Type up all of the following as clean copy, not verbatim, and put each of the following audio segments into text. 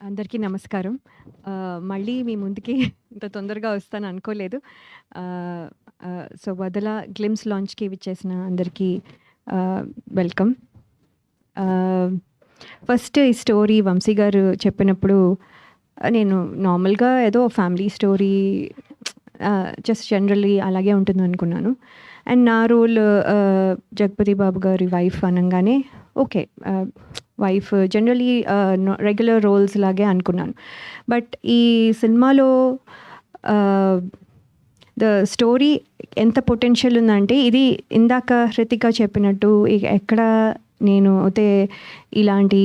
అందరికీ నమస్కారం. మళ్ళీ మీ ముందుకి ఇంత తొందరగా వస్తాను అనుకోలేదు. సో, 'వదల' గ్లిమ్స్ లాంచ్‌కి విచ్చేసిన అందరికీ వెల్కమ్. ఆహ్, ఫస్ట్ ఈ స్టోరీ వంశీ గారు చెప్పినప్పుడు నేను నార్మల్‌గా ఏదో ఫ్యామిలీ స్టోరీ జస్ట్ జనరల్లీ అలాగే ఉంటుందనుకున్నాను. అండ్ నా రోల్ జగపతి బాబు గారి వైఫ్ అనంగానే okay. Wife generally regular roles లాగే అనుకున్నాను. బట్ ఈ సినిమాలో ద స్టోరీ ఎంత పొటెన్షియల్ ఉందంటే, ఇది ఇందాక హృతిక చెప్పినట్టు ఎక్కడ నేను అయితే ఇలాంటి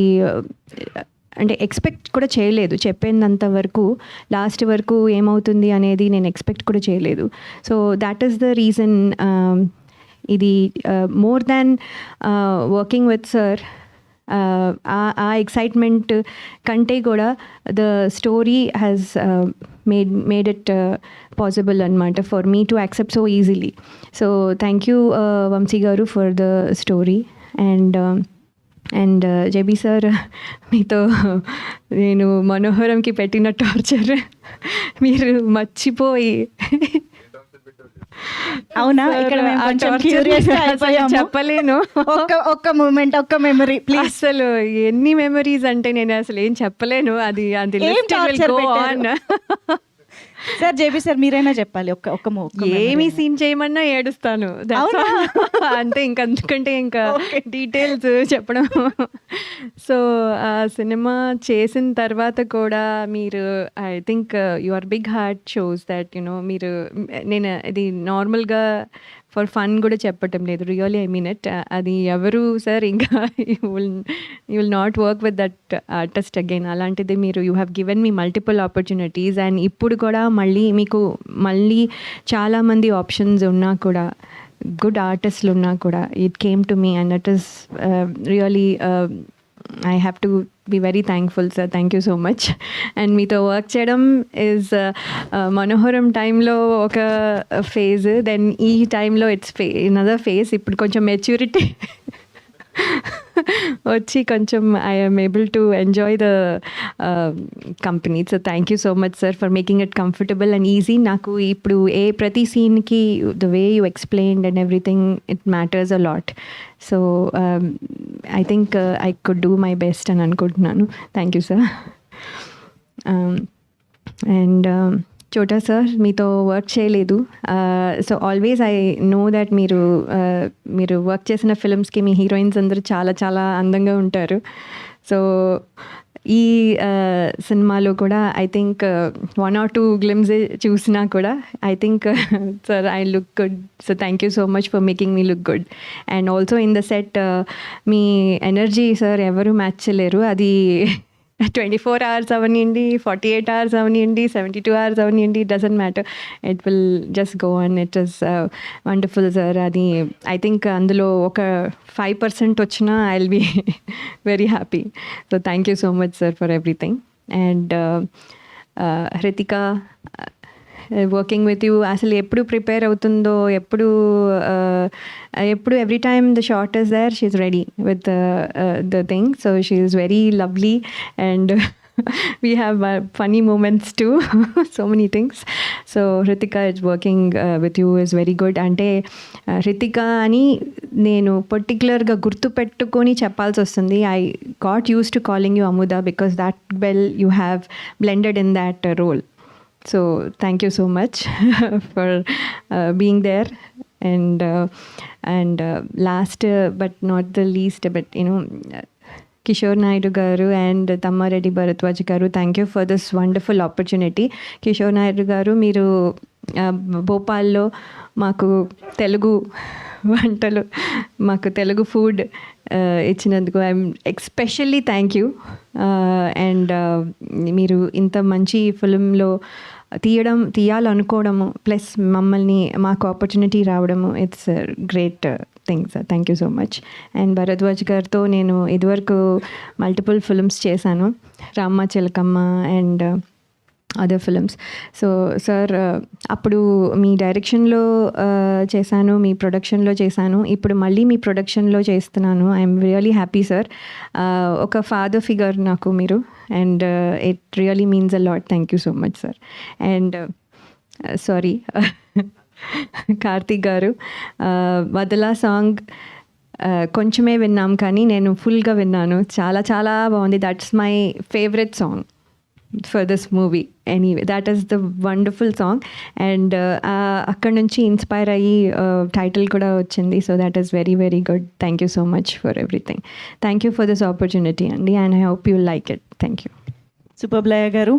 అంటే ఎక్స్పెక్ట్ కూడా చేయలేదు. చెప్పేంత వరకు లాస్ట్ వరకు ఏమవుతుంది అనేది నేను ఎక్స్పెక్ట్ కూడా చేయలేదు. So that is the reason ఇది more than working with sir, ఆ ఎక్సైట్మెంట్ కంటే కూడా the story has made it possible అనమాట for me to accept so easily. So thank you Vamsi గారు for the story. And JB sir, మీతో నేను మనోహరంకి పెట్టిన torture మీరు మర్చిపోయి అవునా, ఇక్కడ మేము కొంచెం క్యూరియస్ అయిపోయాము. చెప్పలేను. ఒక్క మూమెంట్, ఒక్క మెమరీ ప్లీజ్. అసలు ఎన్ని మెమరీస్ అంటే నేను అసలు ఏం చెప్పలేను. అది అది సార్ జేబీ సార్ మీరైనా చెప్పాలి. ఏమి సీన్ చేయమన్నా ఏడుస్తాను అంటే ఇంకందుకంటే ఇంకా డీటెయిల్స్ చెప్పడం. సో ఆ సినిమా చేసిన తర్వాత కూడా మీరు I think your big heart shows that మీరు నేను ఇది నార్మల్గా ఫర్ ఫన్ కూడా చెప్పటం లేదు, రియల్లీ ఐ మీన్ ఇట్. అది ఎవరు సార్ ఇంకా you will not work with that artist again. అలాంటిది మీరు you have given me multiple opportunities. And ఇప్పుడు కూడా మీకు చాలామంది ఆప్షన్స్ ఉన్నా కూడా, గుడ్ ఆర్టిస్టులు ఉన్నా కూడా, it came to me and that is really I have to be very thankful sir. Thank you so much. And మీతో వర్క్ చేయడం ఈజ్ మనోహరం టైంలో ఒక ఫేజ్, దెన్ ఈ టైంలో ఇట్స్ అనదర్ ఫేజ్. ఇప్పుడు కొంచెం మెచ్యూరిటీ వచ్చి కొంచెం I'm able to enjoy the company. So thank you so much sir for making it comfortable and easy. నాకు ఇప్పుడు ప్రతి సీన్కి the way you explained and everything it matters a lot. So I think I could do my best అని అనుకుంటున్నాను. Thank you sir. And Chota sir, మీతో work చేయలేదు. So always I know that మీరు work చేసిన ఫిల్మ్స్కి మీ హీరోయిన్స్ అందరూ చాలా చాలా అందంగా ఉంటారు. సో ఈ సినిమాలో కూడా ఐ థింక్ 1 or 2 గ్లిమ్స్ చూసినా కూడా I think sir I look good. So thank you so much for making me look good. And also in the set me energy sir ఎవరు మ్యాచ్ చేయలేరు. అది 24 hours అవనివ్వండి, 48 hours అవనివ్వండి, 72 hours అవనివ్వండి, doesn't matter, it will just go and it is wonderful sir. అది I think అందులో ఒక 5% వచ్చినా I will be very happy. So thank you so much sir for everything. And Hrithika, working with you అసలు ఎప్పుడు prepare అవుతుందో, ఎప్పుడు every time the shot is there she is ready with the thing. So she is very lovely and we have funny moments too. So many things. So Hritika is working with you is very good. అంటే Hritika అని నేను పర్టికులర్గా గుర్తుపెట్టుకొని చెప్పాల్సి వస్తుంది. I got used to calling you Amuda because that well you have blended in that role. So thank you so much for being there. And last but not the least, but Kishore Naidu గారు and Tammareddy Bharadwaj గారు, thank you for this wonderful opportunity. Kishore Naidu గారు, మీరు భోపాల్లో మాకు తెలుగు వంటలు, మాకు Telugu food ఇచ్చినందుకు I'm especially thank you. And మీరు ఇంత మంచి ఫిలింలో తీయాలనుకోవడము ప్లస్ మమ్మల్ని మాకు ఆపర్చునిటీ రావడము, it's great thing sir. Thank you so much. And Bharadwaj గారితో నేను ఇదివరకు మల్టిపుల్ ఫిల్మ్స్ చేశాను, రామ్మ చిలకమ్మ and other films. So sir అప్పుడు మీ డైరెక్షన్లో చేశాను, మీ ప్రొడక్షన్లో చేశాను, ఇప్పుడు మళ్ళీ మీ ప్రొడక్షన్లో చేస్తున్నాను. I'm really happy sir. ఒక ఫాదర్ ఫిగర్ నాకు మీరు. And it really means a lot. Thank you so much sir. And sorry Karthik గారు, వదలా సాంగ్ కొంచెమే విన్నాం కానీ నేను ఫుల్గా విన్నాను. చాలా చాలా బాగుంది. That's my favourite song for this movie. Anyway that is the wonderful song. And అక్కడ నుంచి ఇన్స్పైర్ అయ్యి టైటిల్ కూడా వచ్చింది. So that is very very good. Thank you so much for everything. Thank you for this opportunity అండి, and I hope you like it. Thank you. Super Laya గారు.